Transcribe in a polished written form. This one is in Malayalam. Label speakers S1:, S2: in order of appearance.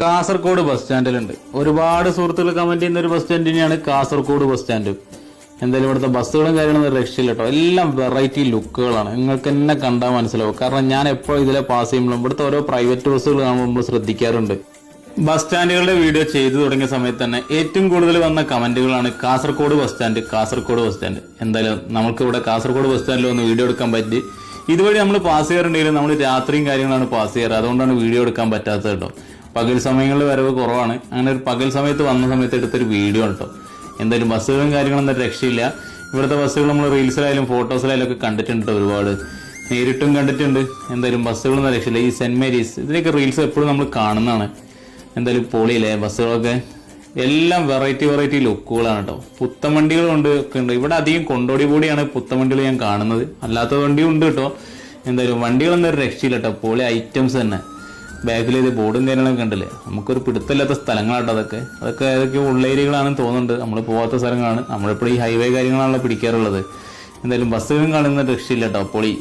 S1: കാസർഗോഡ് ബസ് സ്റ്റാൻഡിലുണ്ട്. ഒരുപാട് സുഹൃത്തുക്കൾ കമന്റ് ചെയ്യുന്ന ഒരു ബസ് സ്റ്റാൻഡ് തന്നെയാണ് കാസർഗോഡ് ബസ് സ്റ്റാൻഡ്. എന്തായാലും ഇവിടുത്തെ ബസ്സുകളും കാര്യങ്ങളൊന്നും രക്ഷയില്ല കേട്ടോ. എല്ലാം വെറൈറ്റി ലുക്കുകളാണ്. നിങ്ങൾക്ക് തന്നെ കണ്ടാൽ മനസ്സിലാവും. കാരണം ഞാൻ എപ്പോഴും ഇതിലെ പാസ് ചെയ്യുമ്പോഴും ഇവിടുത്തെ ഓരോ പ്രൈവറ്റ് ബസ്സുകൾ കാണുമ്പോൾ ശ്രദ്ധിക്കാറുണ്ട്. ബസ് സ്റ്റാൻഡുകളുടെ വീഡിയോ ചെയ്തു തുടങ്ങിയ സമയത്ത് തന്നെ ഏറ്റവും കൂടുതൽ വന്ന കമന്റുകളാണ് Kasaragod bus stand, Kasaragod bus stand. എന്തായാലും നമുക്ക് ഇവിടെ കാസർഗോഡ് ബസ് സ്റ്റാൻഡിൽ ഒന്ന് വീഡിയോ എടുക്കാൻ പറ്റി. ഇതുവഴി നമ്മൾ പാസ് ചെയ്യാറുണ്ടെങ്കിലും നമ്മൾ രാത്രിയും കാര്യങ്ങളാണ് പാസ് ചെയ്യാറ്. അതുകൊണ്ടാണ് വീഡിയോ എടുക്കാൻ പറ്റാത്തത് കേട്ടോ. പകൽ സമയങ്ങളിൽ വരവ് കുറവാണ്. അങ്ങനെ ഒരു പകൽ സമയത്ത് വന്ന സമയത്ത് എടുത്തൊരു വീഡിയോ കേട്ടോ. എന്തായാലും ബസ്സുകളും കാര്യങ്ങളൊന്നും രക്ഷയില്ല. ഇവിടുത്തെ ബസ്സുകൾ നമ്മൾ റീൽസിലായാലും ഫോട്ടോസിലായാലും ഒക്കെ കണ്ടിട്ടുണ്ട്, ഒരുപാട് നേരിട്ടും കണ്ടിട്ടുണ്ട്. എന്തായാലും ബസ്സുകളൊന്നും രക്ഷയില്ല. ഈ സെന്റ് മേരീസ് ഇതിനൊക്കെ റീൽസ് എപ്പോഴും നമ്മൾ കാണുന്നതാണ്. എന്തായാലും പൊളിയില്ലേ ബസ്സുകളൊക്കെ. എല്ലാം വെറൈറ്റി ലുക്കുകളാണ് കേട്ടോ. പുത്തൻ വണ്ടികളുണ്ട് ഒക്കെ ഉണ്ട്. ഇവിടെ അധികം കൊണ്ടോടി കൂടിയാണ് പുത്തൻ വണ്ടികൾ ഞാൻ കാണുന്നത്. അല്ലാത്ത വണ്ടിയും ഉണ്ട് കേട്ടോ. എന്തായാലും വണ്ടികളൊന്നും ഒരു രക്ഷയില്ല കേട്ടോ. പൊളി ഐറ്റംസ് തന്നെ. ബാക്കിൽ ഇത് ബോർഡും കാര്യങ്ങളൊക്കെ കണ്ടില്ലേ. നമുക്കൊരു പിടുത്തമില്ലാത്ത സ്ഥലങ്ങളാട്ടോ അതൊക്കെ ഏതൊക്കെ ഉള്ളേരിയകളാണെന്ന് തോന്നുന്നുണ്ട്. നമ്മൾ പോകാത്ത സ്ഥലങ്ങളാണ്. നമ്മളിപ്പോൾ ഈ ഹൈവേ കാര്യങ്ങളാണല്ലോ പിടിക്കാറുള്ളത്. എന്തായാലും ബസ്സുകളും കാണുന്ന രക്ഷയില്ല കേട്ടോ. പൊളി.